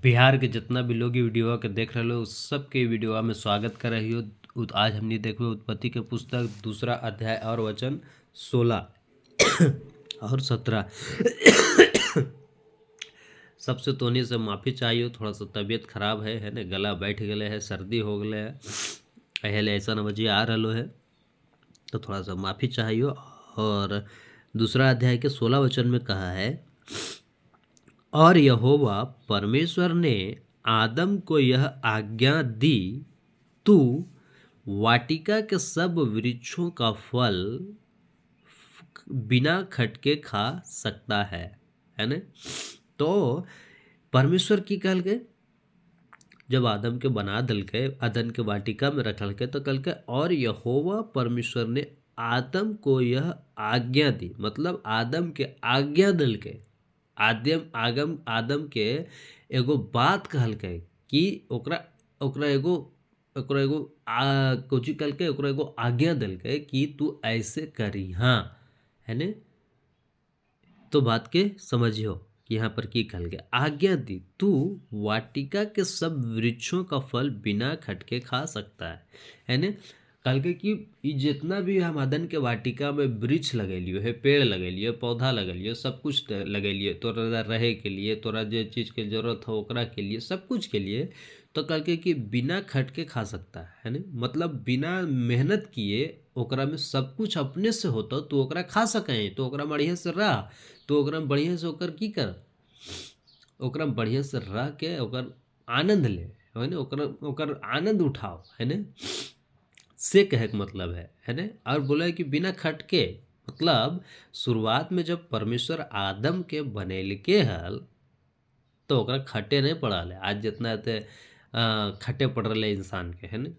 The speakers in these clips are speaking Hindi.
बिहार के जितना भी लोग ये वीडियो के देख रहे हो सबके वीडियो में स्वागत कर रही हो। आज हमने देखो उत्पत्ति के पुस्तक दूसरा अध्याय और वचन 16 और 17। सबसे तोनी से माफ़ी चाहिए, थोड़ा सा तबीयत खराब है ना, गला बैठ गए है, सर्दी हो गए है, पहले ऐसा नवजी आ रहा है तो थोड़ा सा माफ़ी चाहिए। और दूसरा अध्याय के 16 वचन में कहा है, और यहोवा परमेश्वर ने आदम को यह आज्ञा दी, तू वाटिका के सब वृक्षों का फल बिना खटके खा सकता है ना। तो परमेश्वर की कहल के जब आदम के बना दल के अदन के वाटिका में रखल के तो कल के और यहोवा परमेश्वर ने आदम को यह आज्ञा दी, मतलब आदम के आज्ञा दल के आदम के एगो बात कहल के कि ओकरा ओकरा एगो ओकरा एगो कुछ कल के ओकरा एगो आज्ञा दल के कि तू ऐसे करी, हाँ है ने। तो बात के समझियो कि यहाँ पर की कहल गया, आज्ञा दी तू वाटिका के सब वृक्षों का फल बिना खटके खा सकता है ने। कल के कि जितना भी हम अदन के वाटिका में वृक्ष लगेलियो है, पेड़ लगेलियो, पौधा लगेलियो, सब कुछ लगेलियो तोरा रहे के लिए, तोरा जो चीज़ के जरूरत हो ओकरा के लिए, सब कुछ के लिए, तो कल के कि बिना खटके खा सकता है ने। मतलब बिना मेहनत किए ओकरा में सब कुछ अपने से होता तो ओकरा खा सके, तो ओकरा बढ़िया से रह, तो ओकरा बढ़िया से ओकर की कर, ओकरा बढ़िया से रह के ओकर आनंद ले, है ना, ओकर आनंद उठाओ, है ना, से कहे के मतलब है ना। और बोला है कि बिना खटके, मतलब शुरुआत में जब परमेश्वर आदम के बनेल के हल तो ओकरा खटे नहीं पड़ल है। आज जितना खटे पड़ रहे इंसान के, है ना।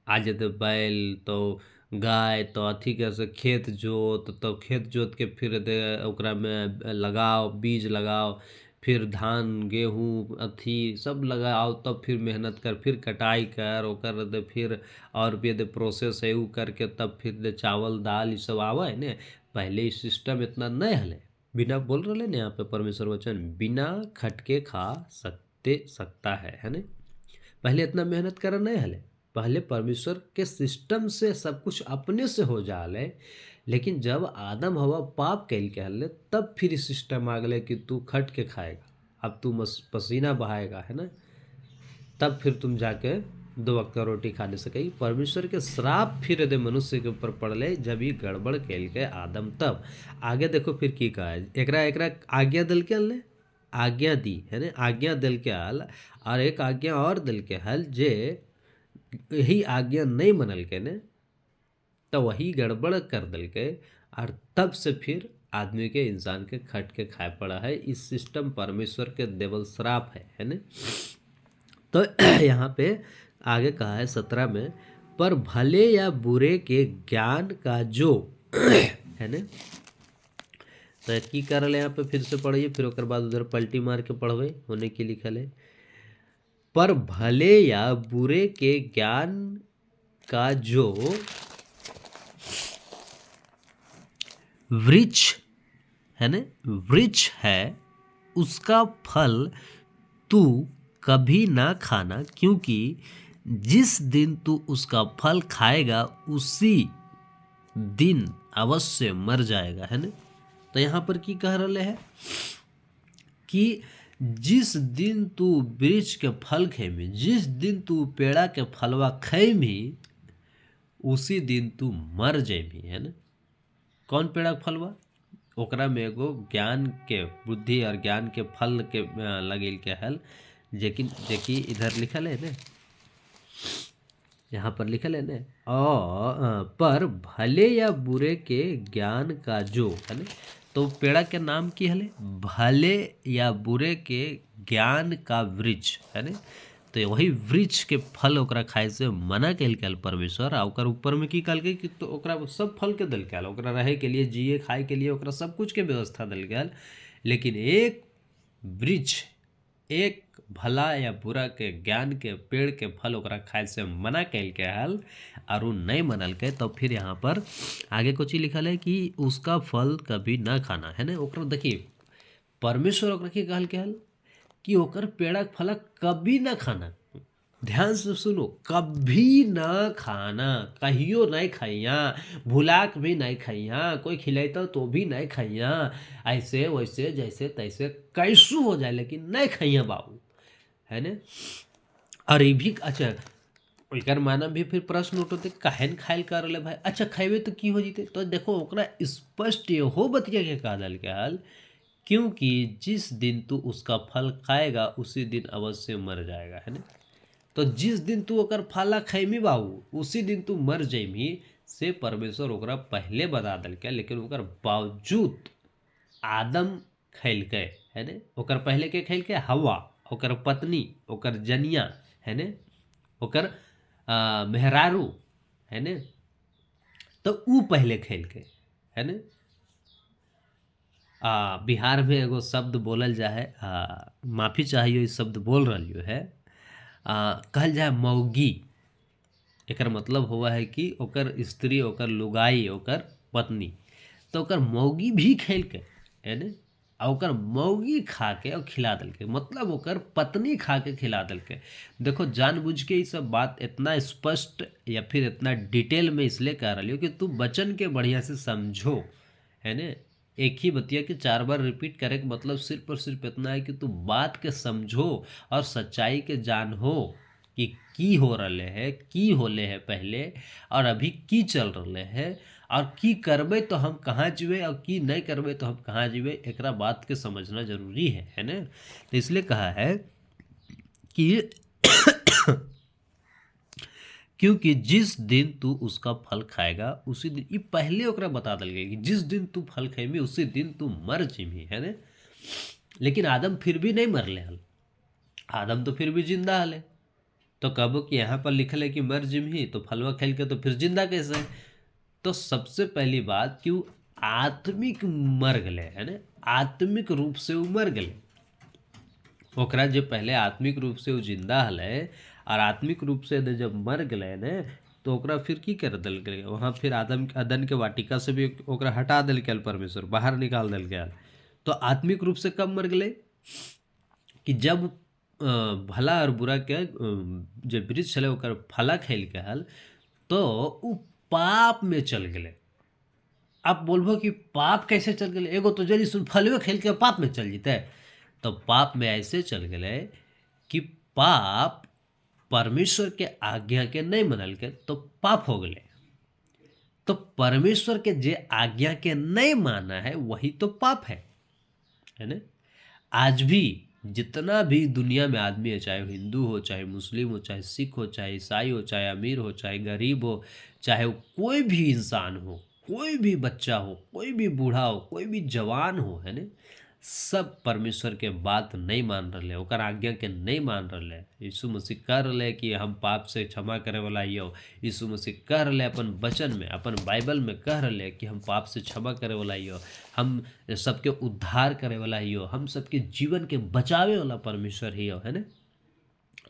आज तो बैल तो गाय तो अथी के से खेत जोत, तो खेत जोत के फिर ओकरा में लगाओ, बीज लगाओ, फिर धान गेहूँ अथी सब लगाओ, तब फिर मेहनत कर, फिर कटाई कर, ओकर दे फिर और भी दे प्रोसेस है उ करके तब फिर दे चावल दाल ये सब आवा है ने। पहले इस सिस्टम इतना नहीं हले, बिना बोल रहे ने यहाँ पे परमेश्वर वचन बिना खटके खा सकता है ने। पहले इतना मेहनत कर नहीं हले, पहले परमेश्वर के सिस्टम से सब कुछ अपने से हो जाले। लेकिन जब आदम हवा पाप कैल के हले तब फिर सिस्टम आ गए कि तू खट के खाएगा, अब तू पसीना बहाएगा, है ना, तब फिर तुम जाके 2 वक्त का रोटी खा नहीं सकेगी। परमेश्वर के श्राप फिर यदि मनुष्य के ऊपर पड़ले जब ही गड़बड़ कैल के आदम, तब आगे देखो फिर की कहा है, एकरा आज्ञा दल के हल, आज्ञा दी है ना, आज्ञा दल के हल, और एक आज्ञा और दल के हल जे यही आज्ञा नहीं मनल के ने, तो वही गड़बड़ कर दल के, और तब से फिर आदमी के इंसान के खट के खाए पड़ा है। इस सिस्टम परमेश्वर के देवल श्राप है ना। तो यहाँ पे आगे कहा है 17 में, पर भले या बुरे के ज्ञान का जो है ना। तो की करल यहाँ पे फिर से पढ़िए, फिर ओकर बाद उधर पलटी मार के पढ़वे होने की लिखल है, पर भले या बुरे के ज्ञान का जो वृक्ष है ना, वृक्ष है उसका फल तू कभी ना खाना, क्योंकि जिस दिन तू उसका फल खाएगा उसी दिन अवश्य मर जाएगा, है ना। तो यहाँ पर की कह रहे है कि जिस दिन तू वृक्ष के फल खेमी, जिस दिन तू पेड़ा के फलवा खेमी उसी दिन तू मर जेमी, है ना। कौन पेड़ा के फलवा, ओकरा में एगो ज्ञान के बुद्धि और ज्ञान के फल के लगिल के हल, जेकि इधर लिखल है ना, यहाँ पर लिखल है ना, और पर भले या बुरे के ज्ञान का जो है ना। तो पेड़ा के नाम की हले, भले या बुरे के ज्ञान का वृक्ष है ना। तो वही वृक्ष के फल ओकरा खाए से मना कैल के परमेश्वर, आ ओकर ऊपर में की कहल कि तो ओकरा सब फल के दल के ओकरा रहे के लिए, जिए खाए के लिए ओकरा सब कुछ के व्यवस्था दल गया। लेकिन एक वृक्ष, एक भला या बुरा के ज्ञान के पेड़ के फल ओकरा खाए से मना कैल के हल, और उ नहीं मनल के, तो फिर यहाँ पर आगे कुछ ही लिखल है कि उसका फल कभी ना खाना, है ना। ओकरा देखिए परमेश्वर ओकरा की कहल के हल कि ओकर पेड़क फलक कभी ना खाना। ध्यान से सुनो, कभी न खाना, कहियो नहीं खैया, भुलाक भी नहीं खैया, कोई खिलैतो तो भी नहीं खैया, ऐसे वैसे जैसे तैसे कैसू हो जाए लेकिन नहीं खैया बाबू, है ने। और ये भी अच्छा, एकर माने भी फिर प्रश्न उठते काहे न खाइल कर ले भाई। अच्छा खैबे तो की हो जीते, तो देखो ओकरा स्पष्ट हो बतिया के कहा दल के हाल, क्योंकि जिस दिन तू उसका फल खाएगा उसी दिन अवश्य मर जाएगा, है ना। तो जिस दिन तू ओकर फला खैमी बाबू उसी दिन तू मर जैमी, से परमेश्वर ओकरा पहले बता दल के, लेकिन ओकर बावजूद आदम खैलकै, है ने। ओकर पहले के खैलकै हवा, ओकर पत्नी, ओकर जनिया, है ने, ओकर मेहरारू, है ने। तो ऊ पहले खैलकै, है ने। बिहार में एगो शब्द बोलल जा है, माफ़ी चाहिए इस शब्द बोल रही है, कहल जाए मौगी। एकर मतलब हुआ है कि ओकर स्त्री, ओकर लुगाई, ओकर पत्नी, तो ओकर मौगी भी खैलकै, है ने। आ ओकर मौगी खा के और खिला दलकै, मतलब ओकर पत्नी खा के खिला दलकै। देखो जानबूझ के ये सब बात इतना स्पष्ट या फिर इतना डिटेल में इसलिए कह रही हो कि तू वचन के बढ़िया से समझो, है ने। एक ही बतिया के 4 बार रिपीट करे के मतलब सिर्फ और सिर्फ इतना है कि तू बात के समझो और सच्चाई के जान हो कि की हो रहे है, की होले है पहले, और अभी की चल रहे है, और की करबे तो हम कहाँ जीवे और की नहीं करबे तो हम कहाँ जीवे, एकरा बात के समझना जरूरी है ना। तो इसलिए कहा है कि क्योंकि जिस दिन तू उसका फल खाएगा उसी दिन, ये पहले ओकरा बता दल गई कि जिस दिन तू फल खेमी उसी दिन तू मर जिमी, है ना। लेकिन आदम फिर भी नहीं मरले हल, आदम तो फिर भी जिंदा हले। तो कब कि यहाँ पर लिखल है कि मर जिमी, तो फलवा खेल के तो फिर जिंदा कैसे है। तो सबसे पहली बात कि वो आत्मिक मर गए, है ना, आत्मिक रूप से वो मर गए। ओकरा जो पहले आत्मिक रूप से वो जिंदा हले और आत्मिक रूप से जब मर गए ने, तो ओकरा फिर की कर दल गए वहाँ, फिर आदम अदन के वाटिका से भी ओकरा हटा दल गया परमेश्वर, बाहर निकाल दल गया। तो आत्मिक रूप से कब मर गए कि जब भला और बुरा के जो वृक्ष छे ओकर फला खेल के हल, तो उ पाप में चल गए। आप बोलबो कि पाप कैसे चल गए, एगो तो जरी सुन फलवे खेल के पाप में चल जीते। तो पाप में ऐसे चल गए कि पाप परमेश्वर के आज्ञा के नहीं मनल के तो पाप हो गए। तो परमेश्वर के जे आज्ञा के नहीं माना है वही तो पाप है ना। आज भी जितना भी दुनिया में आदमी है, चाहे हिंदू हो, चाहे मुस्लिम हो, चाहे सिख हो, चाहे ईसाई हो, चाहे अमीर हो, चाहे गरीब हो, चाहे वो कोई भी इंसान हो, कोई भी बच्चा हो, कोई भी बूढ़ा हो, कोई भी जवान हो, है ना, सब परमेश्वर के बात नहीं मान रहे, ओकर आज्ञा के नहीं मान रहे। यीशु मसीह कह रहे कि हम पाप से क्षमा करे वाला ही हो। यीशु मसीह कह रहे अपन वचन में, अपन बाइबल में कह रहे कि हम पाप से क्षमा करे वाला ही हो, हम सबके उद्धार करे वाला ही हो, हम सबके जीवन के बचावे वाला परमेश्वर ही हो, है ना।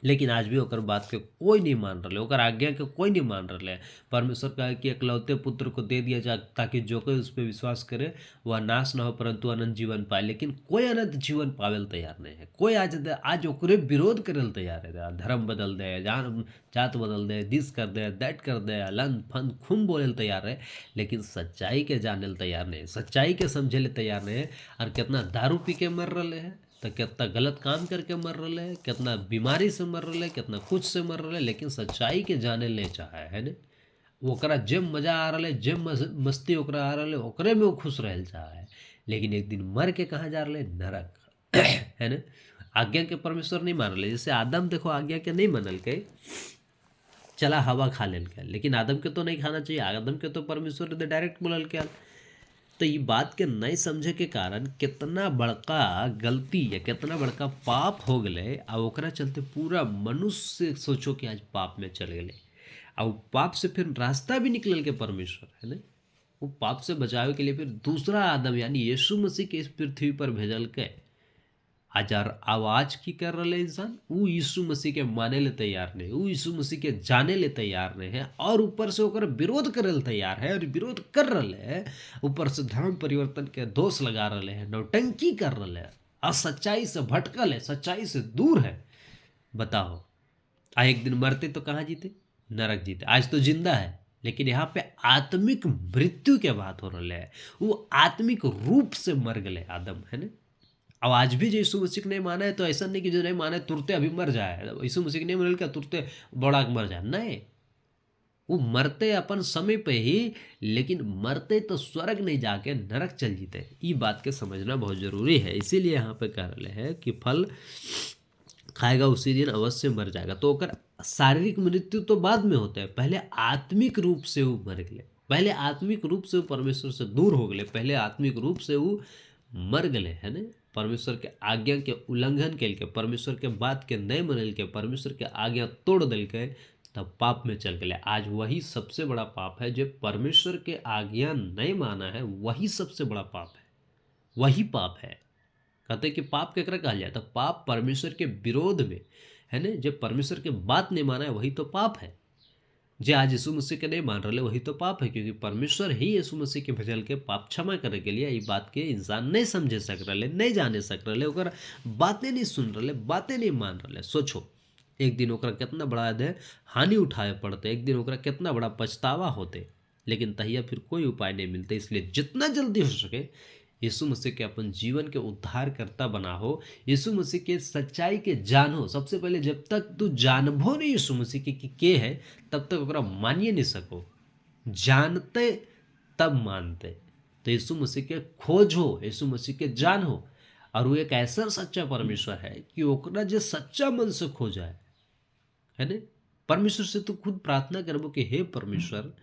लेकिन आज भी ओकर बात के कोई नहीं मान रहे, ओकर आज्ञा के कोई नहीं मान रहे। परमेश्वर कहा कि एकलौते पुत्र को दे दिया जाए ताकि जो कोई उस पर विश्वास करे वह नाश न हो परंतु अनंत जीवन पाए। लेकिन कोई अनंत जीवन पावे तैयार नहीं है, कोई आज ओकरे विरोध करे तैयार है। धर्म बदल दे, जात बदल दे, दिस कर दे, दैट कर दे, लन फन खून बोले तैयार है, लेकिन सच्चाई के जाने तैयार नहीं, सच्चाई के समझे तैयार नहीं। और कितना दारू पी के मर रहे हैं, तो कितना गलत काम करके मर रहे हैं, कितना बीमारी से मर रहे हैं, कितना कुछ से मर रहे हैं, लेकिन सच्चाई के जाने ले चाहे, है ना। ओकरा जेम मजा आ रहा है, जेम मस्ती ओकरा आ रहा है, ओकरे में वो खुश रह चाहे। लेकिन एक दिन मर के कहाँ जा रहे, नरक है ना। आज्ञा के परमेश्वर नहीं मान रहे। जैसे आदम देखो आज्ञा के नहीं मनल के, चला हवा खा लेल के, लेकिन आदम के तो नहीं खाना चाहिए, आदम के तो परमेश्वर ने डायरेक्ट बोलल के। तो ये बात के नहीं समझे के कारण कितना बड़का गलती या कितना बड़का पाप हो गए, आ ओकरा चलते पूरा मनुष्य सोचो कि आज पाप में चल गए। आ वो पाप से फिर रास्ता भी निकल के परमेश्वर, है ना, वो पाप से बचावे के लिए फिर दूसरा आदम यानी यीशु मसीह के इस पृथ्वी पर भेजल के। आज आवाज की कर रहे इंसान, वो यीशु मसीह के माने ले तैयार नहीं, वो यीशु मसीह के जाने ले तैयार नहीं है, और ऊपर से ओकर विरोध करे ले तैयार है, और विरोध कर रहे हैं, ऊपर से धर्म परिवर्तन के दोष लगा रहे हैं, नौटंकी कर रहे हैं। असच्चाई से भटकल है, सच्चाई से दूर है। बताओ, एक दिन मरते तो कहाँ जीते? नरक जीते। आज तो जिंदा है, लेकिन यहाँ पे आत्मिक मृत्यु के बात हो रहा है। वो आत्मिक रूप से मर गए आदम, है ना। अब आज भी जो यीशु मसीह को नहीं माना है, तो ऐसा नहीं कि जो नहीं माना है तुरते अभी मर जाए। यीशु मसीह को नहीं माना क्या तुरते बड़ा मर जाए? नहीं, वो मरते अपन समय पे ही, लेकिन मरते तो स्वर्ग नहीं जाके नरक चल जीते। ये बात के समझना बहुत जरूरी है। इसीलिए यहाँ पे कह रहे हैं कि फल खाएगा उसी दिन अवश्य मर जाएगा। तो ओकर शारीरिक मृत्यु तो बाद में होता है, पहले आत्मिक रूप से वो मर गए, पहले आत्मिक रूप से वो परमेश्वर से दूर हो गए, पहले आत्मिक रूप से वो मर गए, है ना। परमेश्वर के आज्ञा के उल्लंघन के, परमेश्वर के बात के नहीं मनल के, परमेश्वर के आज्ञा तोड़ दिल के, तब पाप में चल गए। आज वही सबसे बड़ा पाप है, जो परमेश्वर के आज्ञा नहीं माना है, वही सबसे बड़ा पाप है, वही पाप है। कहते कि पाप केकरा कहल जाए? तो पाप परमेश्वर के विरोध में, है ना। जब परमेश्वर के बात नहीं माना है वही तो पाप है। जे आज यीशु मसीह के नहीं मान रहे वही तो पाप है, क्योंकि परमेश्वर ही यीशु मसीह के भेजल के पाप क्षमा करे के लिए। ये बात के इंसान नहीं समझे सक रहे, नहीं जाने सक रहे, ओकर बातें नहीं सुन रहे, बातें नहीं मान रहे। सोचो, एक दिन ओकरा कितना बड़ा दे हानि उठाए पड़ते, एक दिन ओकरा कितना बड़ा पछतावा होते, लेकिन तहिया फिर कोई उपाय नहीं मिलते। इसलिए जितना जल्दी हो सके यीशु मसीह के अपन जीवन के उद्धारकर्ता बनाहो, यीशु मसीह के सच्चाई के जानो। सबसे पहले जब तक तू जानबो नहीं यीशु मसीह के है, तब तक ओकरा मानिए नहीं सको। जानते तब मानते। तो यीशु मसीह के खोजो, यीशु मसीह के जानो। और वो एक ऐसा सच्चा परमेश्वर है कि ओकरा जो सच्चा मन से खोजा है ना। परमेश्वर से तू खुद प्रार्थना करबो कि हे परमेश्वर,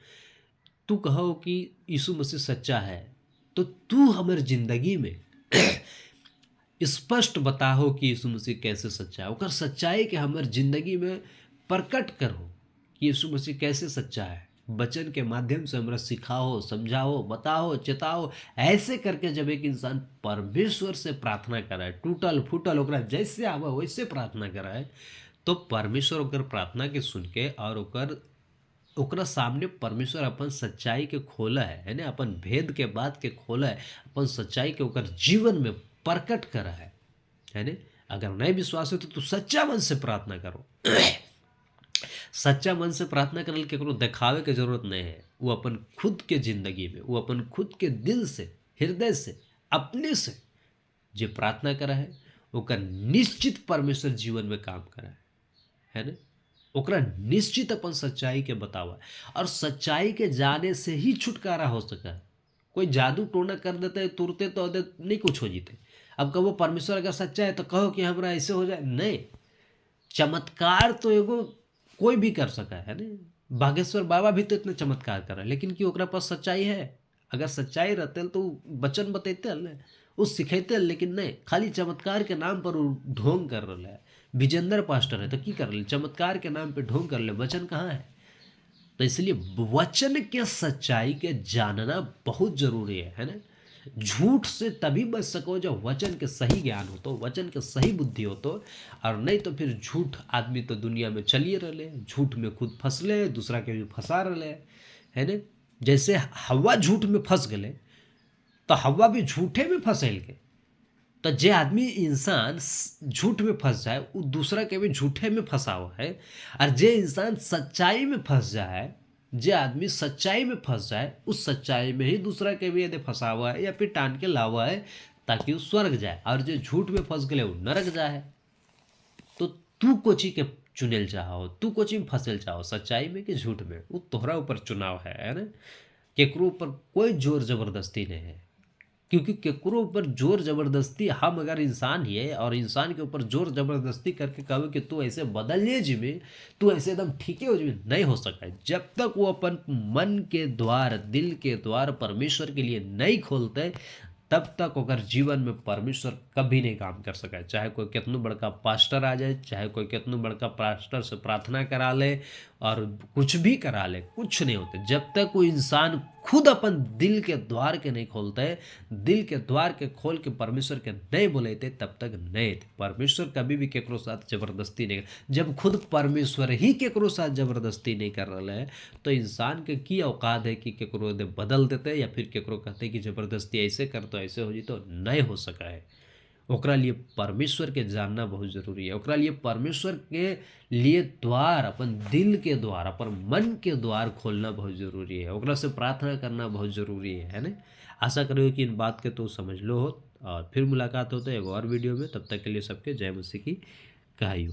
तू कहो कि यीशु मसीह सच्चा है, तो तू हमारे जिंदगी में स्पष्ट बताहो कि यीशु मसीह कैसे सच्चा है। ओकर सच्चाई के हमारे जिंदगी में प्रकट करो कि यीशु मसीह कैसे सच्चा है। वचन के माध्यम से हमरा सिखाओ, समझाओ, बताओ, चेताओ। ऐसे करके जब एक इंसान परमेश्वर से प्रार्थना कराए, टूटल फूटल ओकरा जैसे आवा वैसे प्रार्थना कराए, तो परमेश्वर ओकर प्रार्थना के सुन के और ओकरा सामने परमेश्वर अपन सच्चाई के खोला है ना, अपन भेद के बात के खोला है, अपन सच्चाई के ओकर जीवन में प्रकट करा है ना। अगर नहीं विश्वास हो तो तू सच्चा मन से प्रार्थना करो। सच्चा मन से प्रार्थना करने के केकरो दिखावे के जरूरत नहीं है। वो अपन खुद के जिंदगी में, वो अपन खुद के दिल से, हृदय से, अपने से जो प्रार्थना करा है, ओकर निश्चित परमेश्वर जीवन में काम करा है ना। ओकरा निश्चित अपन सच्चाई के बतावा, और सच्चाई के जाने से ही छुटकारा हो सका है। कोई जादू टोना कर देते तुरते तो नहीं कुछ हो जीते। अब कहो परमेश्वर अगर सच्चा है तो कहो कि हमरा ऐसे हो जाए, नहीं। चमत्कार तो एगो कोई भी कर सका है ना। बागेश्वर बाबा भी तो इतने चमत्कार कर रहे हैं, लेकिन कि ओकरा पास सच्चाई है? अगर सच्चाई रहते तो वचन बतेते न, वो सिखेते, लेकिन नहीं, खाली चमत्कार के नाम पर वो ढोंग कर रहा है। विजेंद्र पास्टर है तो की कर ले? चमत्कार के नाम पे ढोंग कर ले। वचन कहाँ है? तो इसलिए वचन के सच्चाई के जानना बहुत जरूरी है ना। झूठ से तभी बच सको जब वचन के सही ज्ञान हो, तो वचन के सही बुद्धि हो तो। और नहीं तो फिर झूठ आदमी तो दुनिया में चलिए रहे, झूठ में खुद फंसले, दूसरा के भी फंसा रहे, है ना। जैसे हवा झूठ में फंस गए, तो हवा भी झूठे में फंसल के। तो जे आदमी इंसान झूठ में फंस जाए, वो दूसरा के भी झूठे में फंसा हुआ है। और जे इंसान सच्चाई में फंस जाए, जे आदमी सच्चाई में फंस जाए, उस सच्चाई में ही दूसरा के भी यदि फंसा हुआ है या फिर टान के लावा है, ताकि वो स्वर्ग जाए। और जो झूठ में फंस गए वो नरक जाए। तो तू कोची के चुनेल चाहो, तू कोची में फंसेल चाहो, सच्चाई में कि झूठ में? वो तोहरा ऊपर चुनाव है ना। केकरो ऊपर कोई जोर जबरदस्ती नहीं है, क्योंकि केकरो ऊपर जोर जबरदस्ती, हम अगर इंसान ही है और इंसान के ऊपर जोर जबरदस्ती करके कहो कि तू ऐसे बदल ले जीवे, तू ऐसे एकदम ठीके हो जीवे, नहीं हो सका है। जब तक वो अपन मन के द्वार, दिल के द्वार परमेश्वर के लिए नहीं खोलते, तब तक ओकर जीवन में परमेश्वर कभी नहीं काम कर सका है। चाहे कोई कितनो बड़का पास्टर आ जाए, चाहे कोई कितनो बड़का पास्टर से प्रार्थना करा ले और कुछ भी करा ले, कुछ नहीं होते जब तक वो इंसान खुद अपन दिल के द्वार के नहीं खोलते, दिल के द्वार के खोल के परमेश्वर के नहीं बोलेते, तब तक नहीं थे। परमेश्वर कभी भी केकरो साथ जबरदस्ती नहीं। जब खुद परमेश्वर ही केकरो साथ जबरदस्ती नहीं कर रहा है, तो इंसान के की औकात है कि केकरो बदल देते या फिर केकरो कहते कि जबरदस्ती ऐसे कर तो ऐसे हो जी, तो नहीं हो सका है। ओकरा लिए परमेश्वर के जानना बहुत जरूरी है। ओकरा लिए परमेश्वर के लिए द्वार, अपन दिल के द्वार, अपन मन के द्वार खोलना बहुत जरूरी है। ओकरा से प्रार्थना करना बहुत जरूरी है ना। आशा करो कि इन बात के तो समझ लो हो। और फिर मुलाकात होता है एक और वीडियो में। तब तक के लिए सबके जय मसीह की। कहाई हो।